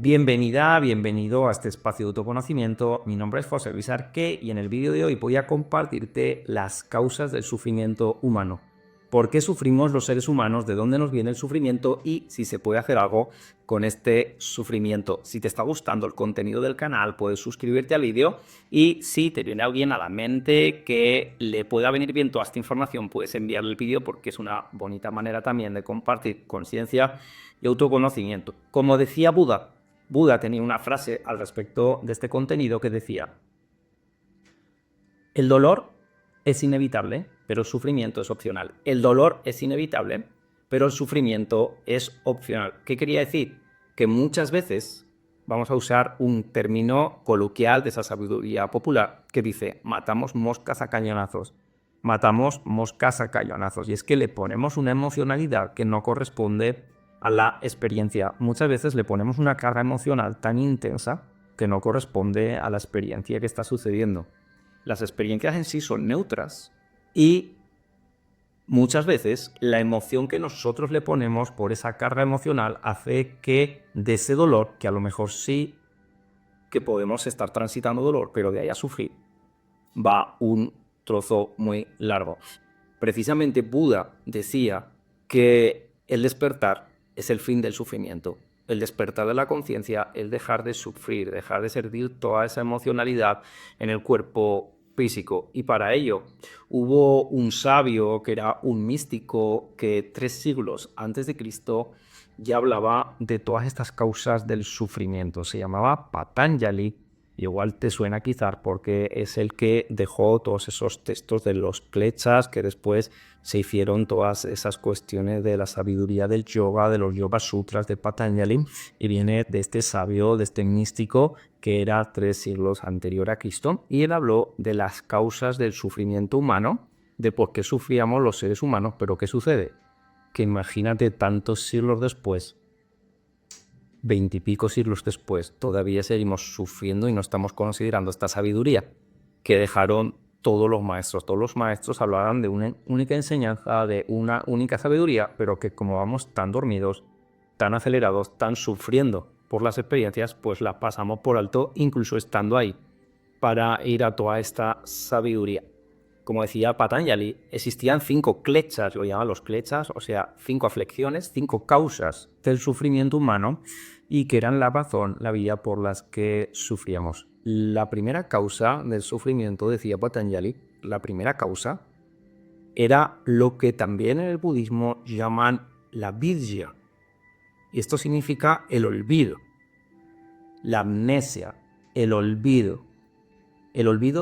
Bienvenida, bienvenido a este espacio de autoconocimiento. Mi nombre es José Luis Arqué y en el vídeo de hoy voy a compartirte las causas del sufrimiento humano. ¿Por qué sufrimos los seres humanos? ¿De dónde nos viene el sufrimiento? Y si se puede hacer algo con este sufrimiento. Si te está gustando el contenido del canal, puedes suscribirte al vídeo y si te viene alguien a la mente que le pueda venir bien toda esta información, puedes enviarle el vídeo porque es una bonita manera también de compartir conciencia y autoconocimiento. Como decía Buda tenía una frase al respecto de este contenido que decía: el dolor es inevitable, pero el sufrimiento es opcional. El dolor es inevitable, pero el sufrimiento es opcional. ¿Qué quería decir? Que muchas veces vamos a usar un término coloquial de esa sabiduría popular que dice: matamos moscas a cañonazos. Matamos moscas a cañonazos. Y es que le ponemos una emocionalidad que no corresponde a la experiencia. Muchas veces le ponemos una carga emocional tan intensa que no corresponde a la experiencia que está sucediendo. Las experiencias en sí son neutras y muchas veces la emoción que nosotros le ponemos por esa carga emocional hace que de ese dolor, que a lo mejor sí que podemos estar transitando dolor, pero de ahí a sufrir, va un trozo muy largo. Precisamente Buda decía que el despertar es el fin del sufrimiento. El despertar de la conciencia, el dejar de sufrir, dejar de sentir toda esa emocionalidad en el cuerpo físico. Y para ello hubo un sabio que era un místico que 3 siglos antes de Cristo ya hablaba de todas estas causas del sufrimiento. Se llamaba Patanjali. Igual te suena quizás porque es el que dejó todos esos textos de los kleshas que después se hicieron todas esas cuestiones de la sabiduría del yoga, de los Yoga Sutras de Patanjali, y viene de este sabio, de este místico que era 3 siglos anterior a Cristo, y él habló de las causas del sufrimiento humano, de por qué sufríamos los seres humanos. Pero ¿qué sucede? Que imagínate tantos siglos después, 20 y pico siglos después, todavía seguimos sufriendo y no estamos considerando esta sabiduría que dejaron todos los maestros. Todos los maestros hablaban de una única enseñanza, de una única sabiduría, pero que como vamos tan dormidos, tan acelerados, tan sufriendo por las experiencias, pues la pasamos por alto, incluso estando ahí, para ir a toda esta sabiduría. Como decía Patanjali, existían 5 kleshas, lo llaman los kleshas, o sea, 5 aflicciones, 5 causas del sufrimiento humano, y que eran la razón, la vía por las que sufríamos. La primera causa del sufrimiento, decía Patanjali, la primera causa era lo que también en el budismo llaman la vidya, y esto significa el olvido, la amnesia, el olvido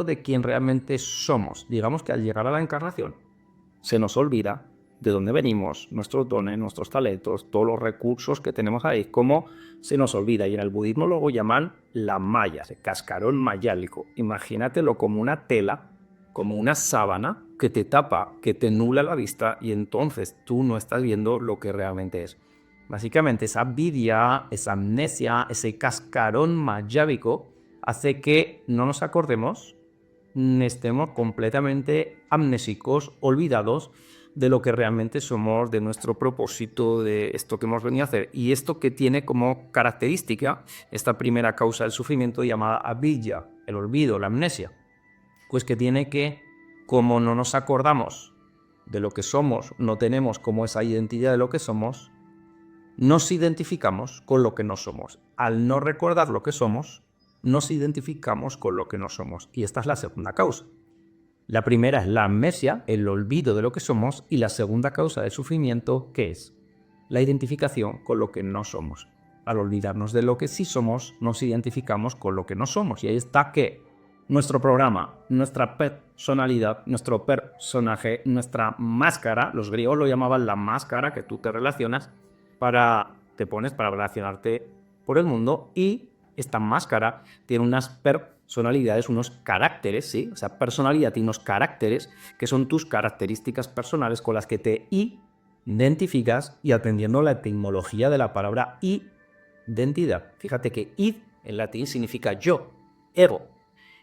de quién realmente somos. Digamos que al llegar a la encarnación se nos olvida de dónde venimos, nuestros dones, nuestros talentos, todos los recursos que tenemos ahí, cómo se nos olvida. Y en el budismo luego llaman la maya, el cascarón mayálico. Imagínatelo como una tela, como una sábana que te tapa, que te nubla la vista, y entonces tú no estás viendo lo que realmente es. Básicamente esa vidya, esa amnesia, ese cascarón mayálico hace que no nos acordemos, estemos completamente amnésicos, olvidados de lo que realmente somos, de nuestro propósito, de esto que hemos venido a hacer. Y esto que tiene como característica esta primera causa del sufrimiento llamada avidya, el olvido, la amnesia, pues que tiene que, como no nos acordamos de lo que somos, no tenemos como esa identidad de lo que somos, nos identificamos con lo que no somos. Al no recordar lo que somos, nos identificamos con lo que no somos. Y esta es la segunda causa. La primera es la amnesia, el olvido de lo que somos, y la segunda causa del sufrimiento, ¿qué es? La identificación con lo que no somos. Al olvidarnos de lo que sí somos, nos identificamos con lo que no somos. Y ahí está que nuestro programa, nuestra personalidad, nuestro personaje, nuestra máscara, los griegos lo llamaban la máscara que tú te relacionas, te pones para relacionarte por el mundo, y esta máscara tiene unas personalidades, unos caracteres, ¿sí? O sea, personalidad tiene unos caracteres que son tus características personales con las que te identificas, y atendiendo a la etimología de la palabra identidad. Fíjate que id en latín significa yo, ego.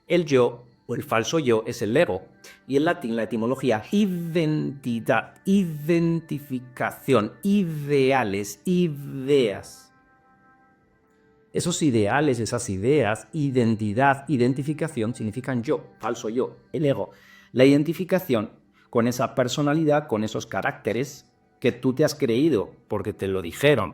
El yo o el falso yo es el ego. Y en latín la etimología identidad, identificación, ideales, ideas. Esos ideales, esas ideas, identidad, identificación significan yo, falso yo, el ego. La identificación con esa personalidad, con esos caracteres que tú te has creído porque te lo dijeron.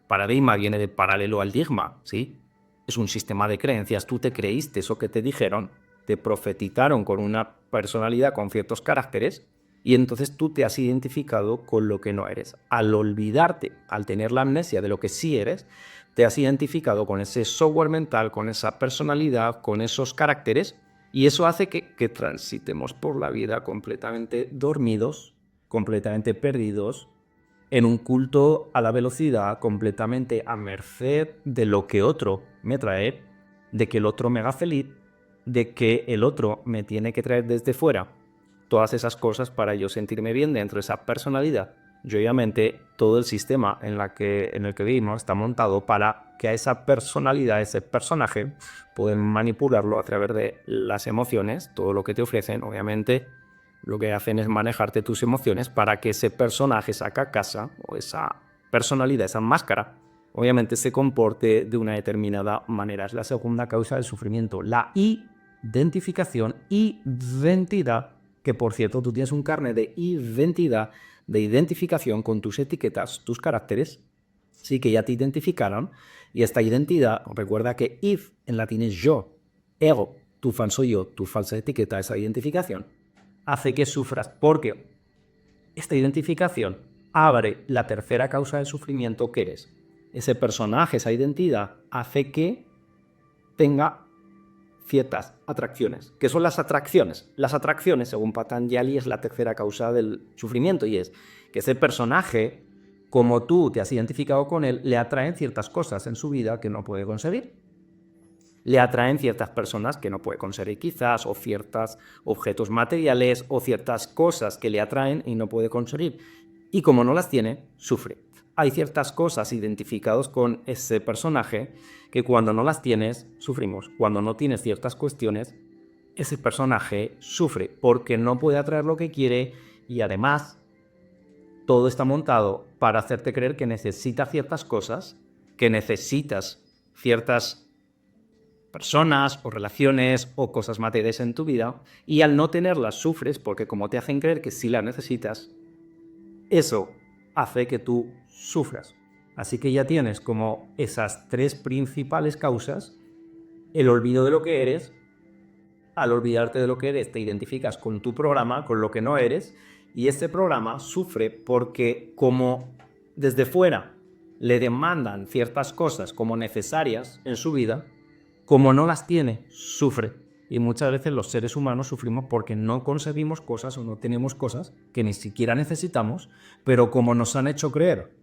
Paradigma viene de paralelo al digma, ¿sí? Es un sistema de creencias. Tú te creíste eso que te dijeron, te profetizaron con una personalidad, con ciertos caracteres, y entonces tú te has identificado con lo que no eres. Al olvidarte, al tener la amnesia de lo que sí eres, te has identificado con ese software mental, con esa personalidad, con esos caracteres, y eso hace que transitemos por la vida completamente dormidos, completamente perdidos, en un culto a la velocidad, completamente a merced de lo que otro me trae, de que el otro me haga feliz, de que el otro me tiene que traer desde fuera todas esas cosas para yo sentirme bien dentro de esa personalidad. Y obviamente todo el sistema en el que vivimos está montado para que a esa personalidad, ese personaje, pueden manipularlo a través de las emociones, todo lo que te ofrecen. Obviamente lo que hacen es manejarte tus emociones para que ese personaje, esa carcasa o esa personalidad, esa máscara, obviamente se comporte de una determinada manera. Es la segunda causa del sufrimiento, la identificación, identidad, que por cierto tú tienes un carnet de identidad, de identificación con tus etiquetas, tus caracteres, sí que ya te identificaron, y esta identidad, recuerda que id en latín es yo, ego, tu falso yo, tu falsa etiqueta, esa identificación, hace que sufras, porque esta identificación abre la tercera causa del sufrimiento que eres. Ese personaje, esa identidad, hace que tenga ciertas atracciones. ¿Qué son las atracciones? Las atracciones, según Patanjali, es la tercera causa del sufrimiento, y es que ese personaje, como tú te has identificado con él, le atraen ciertas cosas en su vida que no puede conseguir. Le atraen ciertas personas que no puede conseguir quizás, o ciertos objetos materiales, o ciertas cosas que le atraen y no puede conseguir. Y como no las tiene, sufre. Hay ciertas cosas identificadas con ese personaje que cuando no las tienes, sufrimos. Cuando no tienes ciertas cuestiones, ese personaje sufre porque no puede atraer lo que quiere, y además todo está montado para hacerte creer que necesitas ciertas cosas, que necesitas ciertas personas o relaciones o cosas materiales en tu vida, y al no tenerlas sufres porque como te hacen creer que sí las necesitas, eso hace que tú sufras. Así que ya tienes como esas tres principales causas: el olvido de lo que eres. Al olvidarte de lo que eres, te identificas con tu programa, con lo que no eres, y este programa sufre porque como desde fuera le demandan ciertas cosas como necesarias en su vida, como no las tiene, sufre. Y muchas veces los seres humanos sufrimos porque no conseguimos cosas o no tenemos cosas que ni siquiera necesitamos, pero como nos han hecho creer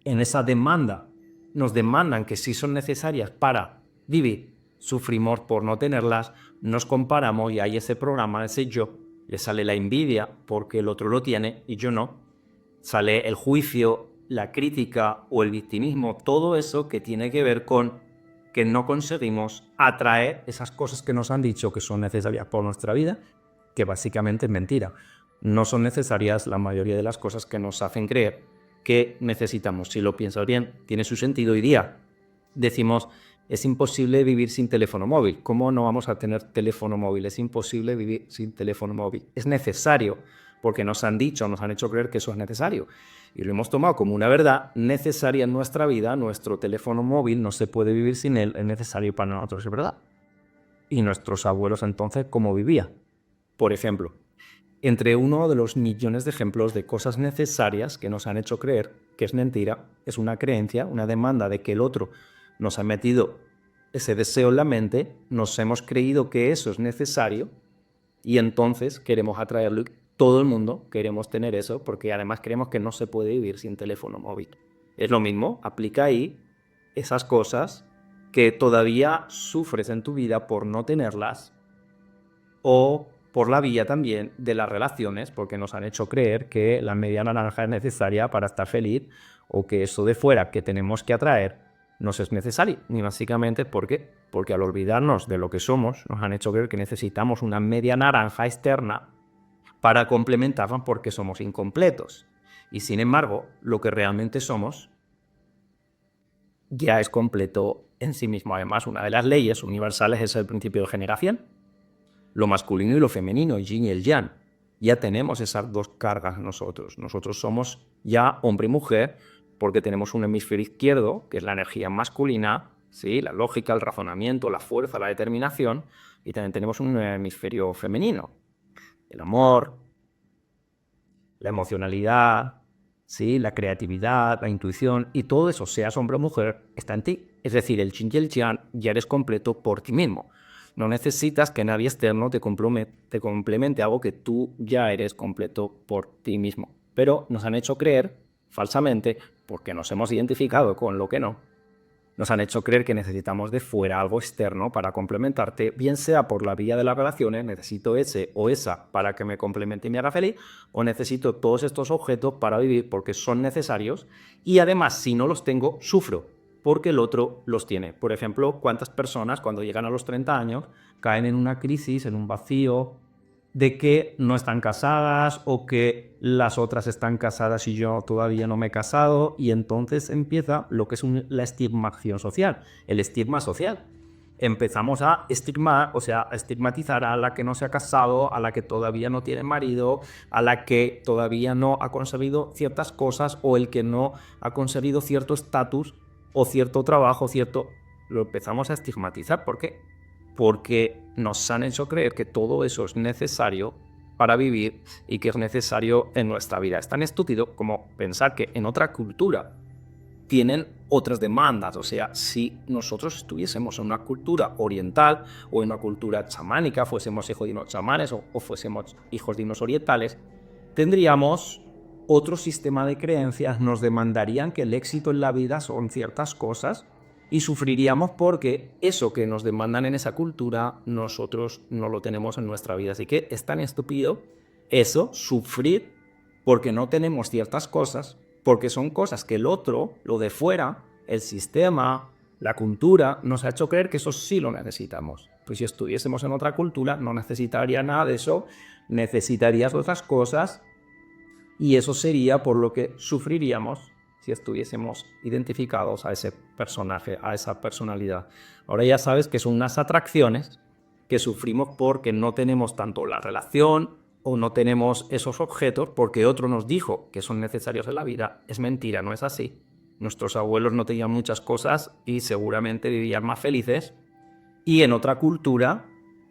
en esa demanda, nos demandan que sí son necesarias para vivir, sufrimos por no tenerlas, nos comparamos y hay ese programa, ese yo, le sale la envidia porque el otro lo tiene y yo no, sale el juicio, la crítica o el victimismo, todo eso que tiene que ver con que no conseguimos atraer esas cosas que nos han dicho que son necesarias por nuestra vida, que básicamente es mentira. No son necesarias la mayoría de las cosas que nos hacen creer que necesitamos. Si lo piensas bien, tiene su sentido. Hoy día decimos, es imposible vivir sin teléfono móvil. ¿Cómo no vamos a tener teléfono móvil? Es imposible vivir sin teléfono móvil. Es necesario, porque nos han dicho, nos han hecho creer que eso es necesario. Y lo hemos tomado como una verdad necesaria en nuestra vida. Nuestro teléfono móvil no se puede vivir sin él, es necesario para nosotros, es verdad. ¿Y nuestros abuelos entonces cómo vivían? Por ejemplo, entre uno de los millones de ejemplos de cosas necesarias que nos han hecho creer que es mentira, es una creencia, una demanda de que el otro nos ha metido ese deseo en la mente, nos hemos creído que eso es necesario y entonces queremos atraerlo. Todo el mundo queremos tener eso porque además creemos que no se puede vivir sin teléfono móvil. Es lo mismo, aplica ahí esas cosas que todavía sufres en tu vida por no tenerlas, o por la vía también de las relaciones, porque nos han hecho creer que la media naranja es necesaria para estar feliz, o que eso de fuera que tenemos que atraer nos es necesario. Y básicamente, ¿por qué? Porque al olvidarnos de lo que somos, nos han hecho creer que necesitamos una media naranja externa para complementarnos porque somos incompletos. Y sin embargo, lo que realmente somos, ya es completo en sí mismo. Además, una de las leyes universales es el principio de generación. Lo masculino y lo femenino, el yin y el yang. Ya tenemos esas dos cargas nosotros. Nosotros somos ya hombre y mujer porque tenemos un hemisferio izquierdo, que es la energía masculina, ¿sí? La lógica, el razonamiento, la fuerza, la determinación, y también tenemos un hemisferio femenino, el amor, la emocionalidad, ¿sí? La creatividad, la intuición, y todo eso, seas hombre o mujer, está en ti. Es decir, el yin y el yang ya eres completo por ti mismo. No necesitas que nadie externo te complemente algo que tú ya eres completo por ti mismo. Pero nos han hecho creer, falsamente, porque nos hemos identificado con lo que no, nos han hecho creer que necesitamos de fuera algo externo para complementarte, bien sea por la vía de las relaciones, necesito ese o esa para que me complemente y me haga feliz, o necesito todos estos objetos para vivir porque son necesarios y además si no los tengo, sufro porque el otro los tiene. Por ejemplo, ¿cuántas personas cuando llegan a los 30 años caen en una crisis, en un vacío de que no están casadas o que las otras están casadas y yo todavía no me he casado, y entonces empieza lo que es la estigmación social, el estigma social. Empezamos a estigmatizar a la que no se ha casado, a la que todavía no tiene marido, a la que todavía no ha conseguido ciertas cosas o el que no ha conseguido cierto estatus o cierto trabajo, lo empezamos a estigmatizar. ¿Por qué? Porque nos han hecho creer que todo eso es necesario para vivir y que es necesario en nuestra vida. Es tan estúpido como pensar que en otra cultura tienen otras demandas. O sea, si nosotros estuviésemos en una cultura oriental o en una cultura chamánica, fuésemos hijos de unos chamanes o fuésemos hijos de unos orientales, tendríamos otro sistema de creencias, nos demandarían que el éxito en la vida son ciertas cosas y sufriríamos porque eso que nos demandan en esa cultura nosotros no lo tenemos en nuestra vida. Así que es tan estúpido eso, sufrir porque no tenemos ciertas cosas, porque son cosas que el otro, lo de fuera, el sistema, la cultura, nos ha hecho creer que eso sí lo necesitamos. Pues si estuviésemos en otra cultura no necesitaría nada de eso, necesitarías otras cosas y eso sería por lo que sufriríamos si estuviésemos identificados a ese personaje, a esa personalidad. Ahora ya sabes que son unas atracciones que sufrimos porque no tenemos tanto la relación o no tenemos esos objetos porque otro nos dijo que son necesarios en la vida. Es mentira, no es así. Nuestros abuelos no tenían muchas cosas y seguramente vivían más felices, y en otra cultura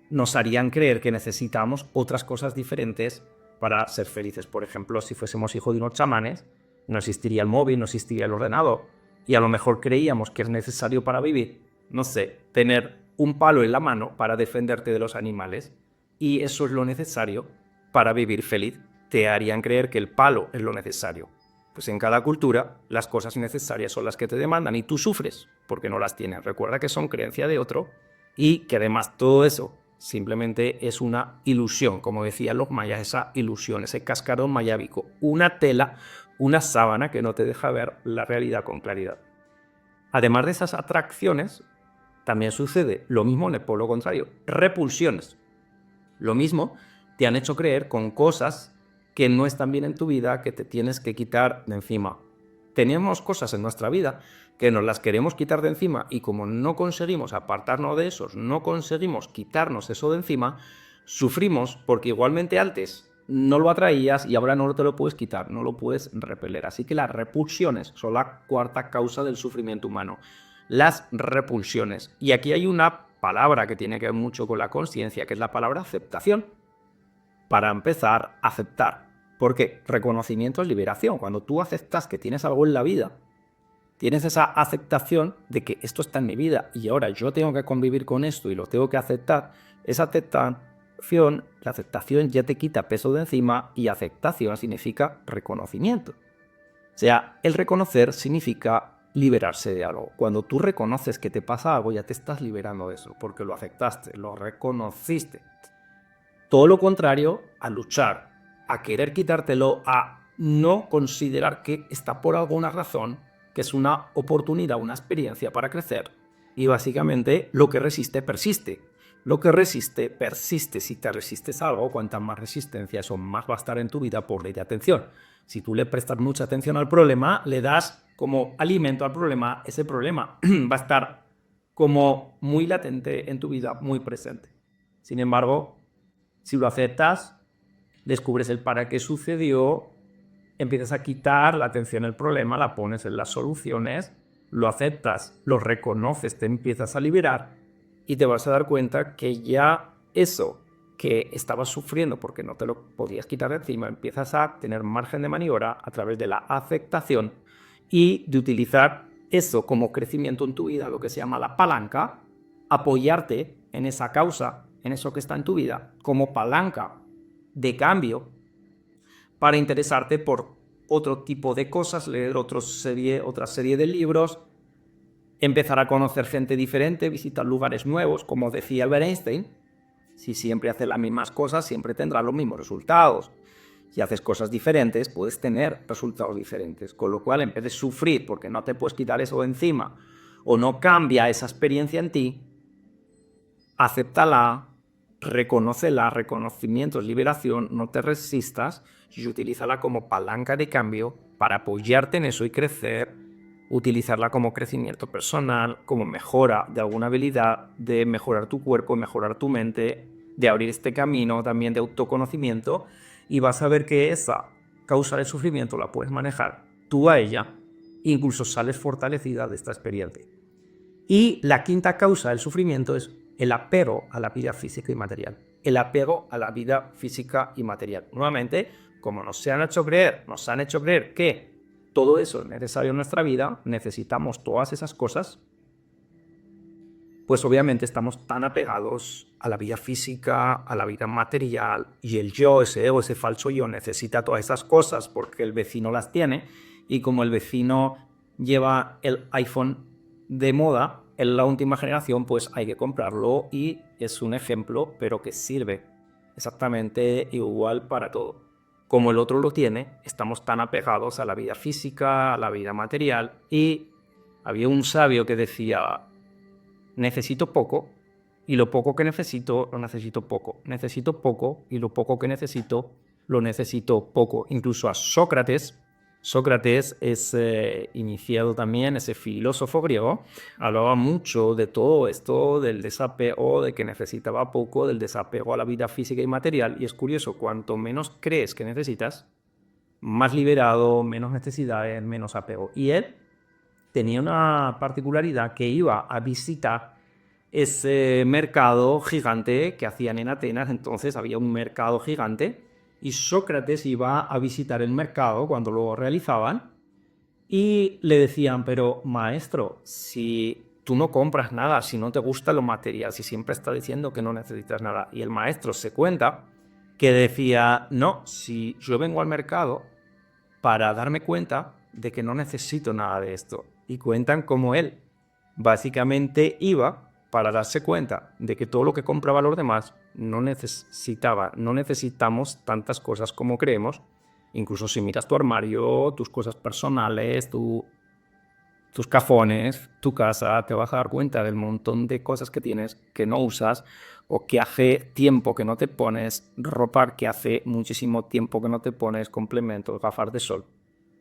nos harían creer que necesitamos otras cosas diferentes para ser felices. Por ejemplo, si fuésemos hijos de unos chamanes, no existiría el móvil, no existiría el ordenador, y a lo mejor creíamos que es necesario para vivir, no sé, tener un palo en la mano para defenderte de los animales, y eso es lo necesario para vivir feliz. Te harían creer que el palo es lo necesario. Pues en cada cultura las cosas necesarias son las que te demandan y tú sufres porque no las tienes. Recuerda que son creencia de otro y que además todo eso simplemente es una ilusión, como decían los mayas, esa ilusión, ese cascarón mayábico, una tela, una sábana que no te deja ver la realidad con claridad. Además de esas atracciones, también sucede lo mismo en el polo contrario, repulsiones. Lo mismo te han hecho creer con cosas que no están bien en tu vida, que te tienes que quitar de encima. Tenemos cosas en nuestra vida que nos las queremos quitar de encima y como no conseguimos apartarnos de esos, no conseguimos quitarnos eso de encima, sufrimos porque igualmente antes no lo atraías y ahora no te lo puedes quitar, no lo puedes repeler. Así que las repulsiones son la cuarta causa del sufrimiento humano. Las repulsiones. Y aquí hay una palabra que tiene que ver mucho con la consciencia, que es la palabra aceptación. Para empezar, aceptar. Porque reconocimiento es liberación. Cuando tú aceptas que tienes algo en la vida, tienes esa aceptación de que esto está en mi vida y ahora yo tengo que convivir con esto y lo tengo que aceptar. Esa aceptación, la aceptación ya te quita peso de encima y aceptación significa reconocimiento. O sea, el reconocer significa liberarse de algo. Cuando tú reconoces que te pasa algo, ya te estás liberando de eso, porque lo aceptaste, lo reconociste. Todo lo contrario a luchar, a querer quitártelo, a no considerar que está por alguna razón, que es una oportunidad, una experiencia para crecer. Y básicamente lo que resiste persiste. Lo que resiste, persiste. Si te resistes a algo, cuanta más resistencia, eso más va a estar en tu vida por ley de atención. Si tú le prestas mucha atención al problema, le das como alimento al problema, ese problema va a estar como muy latente en tu vida, muy presente. Sin embargo, si lo aceptas, descubres el para qué sucedió, empiezas a quitar la atención al problema, la pones en las soluciones, lo aceptas, lo reconoces, te empiezas a liberar y te vas a dar cuenta que ya eso que estabas sufriendo porque no te lo podías quitar de encima, empiezas a tener margen de maniobra a través de la aceptación y de utilizar eso como crecimiento en tu vida, lo que se llama la palanca, apoyarte en esa causa, en eso que está en tu vida, como palanca de cambio para interesarte por otro tipo de cosas, leer otra serie de libros, empezar a conocer gente diferente, visitar lugares nuevos, como decía Albert Einstein. Si siempre haces las mismas cosas, siempre tendrás los mismos resultados. Si haces cosas diferentes, puedes tener resultados diferentes. Con lo cual, en vez de sufrir porque no te puedes quitar eso de encima o no cambia esa experiencia en ti, acéptala, reconócela, reconocimiento es liberación, no te resistas y utilízala como palanca de cambio para apoyarte en eso y crecer, utilizarla como crecimiento personal, como mejora de alguna habilidad, de mejorar tu cuerpo, mejorar tu mente, de abrir este camino también de autoconocimiento y vas a ver que esa causa de sufrimiento la puedes manejar tú a ella, incluso sales fortalecida de esta experiencia. Y la quinta causa del sufrimiento es el apego a la vida física y material. El apego a la vida física y material. Nuevamente, como nos han hecho creer que todo eso es necesario en nuestra vida, necesitamos todas esas cosas, pues obviamente estamos tan apegados a la vida física, a la vida material, y el yo, ese ego, ese falso yo necesita todas esas cosas porque el vecino las tiene, y como el vecino lleva el iPhone de moda en la última generación, pues hay que comprarlo y es un ejemplo, pero que sirve exactamente igual para todo. Como el otro lo tiene, estamos tan apegados a la vida física, a la vida material, y había un sabio que decía: necesito poco y lo poco que necesito lo necesito poco. Necesito poco y lo poco que necesito lo necesito poco. Incluso a Sócrates es iniciado también, ese filósofo griego, hablaba mucho de todo esto, del desapego, de que necesitaba poco, del desapego a la vida física y material. Y es curioso, cuanto menos crees que necesitas, más liberado, menos necesidades, menos apego. Y él tenía una particularidad, que iba a visitar ese mercado gigante que hacían en Atenas. Entonces había un mercado gigante y Sócrates iba a visitar el mercado cuando lo realizaban y le decían: pero maestro, si tú no compras nada, si no te gusta lo material, si siempre estás diciendo que no necesitas nada. Y el maestro se cuenta que decía: no, si yo vengo al mercado para darme cuenta de que no necesito nada de esto. Y cuentan cómo él básicamente iba para darse cuenta de que todo lo que compraba los demás no necesitamos tantas cosas como creemos. Incluso si miras tu armario, tus cosas personales, tus cajones, tu casa, te vas a dar cuenta del montón de cosas que tienes que no usas o que hace tiempo que no te pones, ropa que hace muchísimo tiempo que no te pones, complementos, gafas de sol.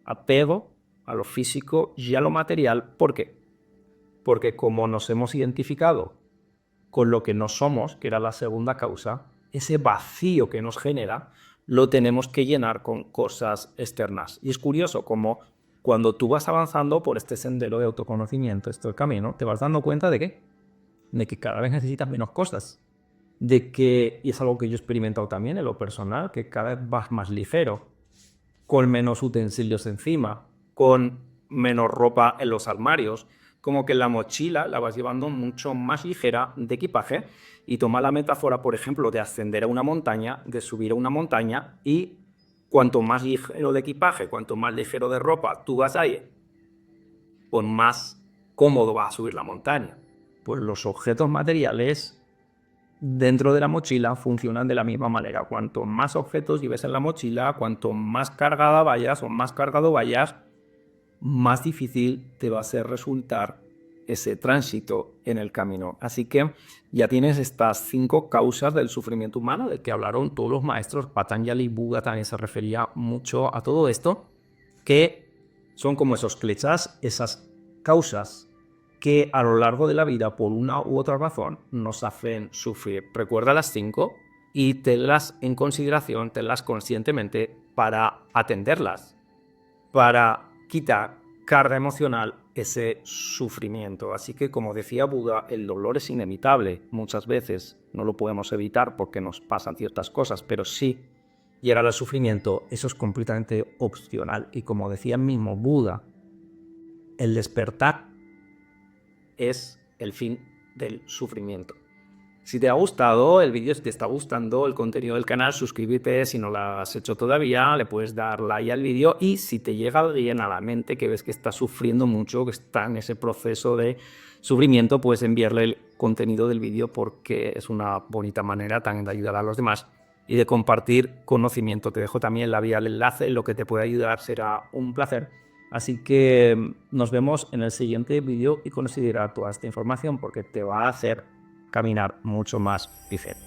Apego a lo físico y a lo material. ¿Por qué? Porque como nos hemos identificado con lo que no somos, que era la segunda causa, ese vacío que nos genera lo tenemos que llenar con cosas externas. Y es curioso como cuando tú vas avanzando por este sendero de autoconocimiento, este camino, te vas dando cuenta de que cada vez necesitas menos cosas. Y es algo que yo he experimentado también en lo personal, que cada vez vas más ligero, con menos utensilios encima, con menos ropa en los armarios, como que la mochila la vas llevando mucho más ligera de equipaje. Y toma la metáfora, por ejemplo, de ascender a una montaña, de subir a una montaña, y cuanto más ligero de equipaje, cuanto más ligero de ropa tú vas ahí, pues más cómodo vas a subir la montaña. Pues los objetos materiales dentro de la mochila funcionan de la misma manera. Cuanto más objetos lleves en la mochila, cuanto más cargada vayas o más cargado vayas, más difícil te va a ser resultar ese tránsito en el camino. Así que ya tienes estas 5 causas del sufrimiento humano de que hablaron todos los maestros. Patanjali, Buda también se refería mucho a todo esto, que son como esos kleshas, esas causas que a lo largo de la vida, por una u otra razón, nos hacen sufrir. Recuerda las 5 y tenlas en consideración, tenlas conscientemente para atenderlas, para quitar carga emocional, ese sufrimiento. Así que, como decía Buda, el dolor es inevitable. Muchas veces no lo podemos evitar porque nos pasan ciertas cosas, pero sí llegar al sufrimiento, eso es completamente opcional. Y como decía mismo Buda, el despertar es el fin del sufrimiento. Si te ha gustado el vídeo, si te está gustando el contenido del canal, suscríbete. Si no lo has hecho todavía, le puedes dar like al vídeo. Y si te llega alguien a la mente que ves que está sufriendo mucho, que está en ese proceso de sufrimiento, puedes enviarle el contenido del vídeo, porque es una bonita manera también de ayudar a los demás y de compartir conocimiento. Te dejo también la vía, el enlace, lo que te puede ayudar será un placer. Así que nos vemos en el siguiente vídeo y considera toda esta información porque te va a hacer caminar mucho más ligero.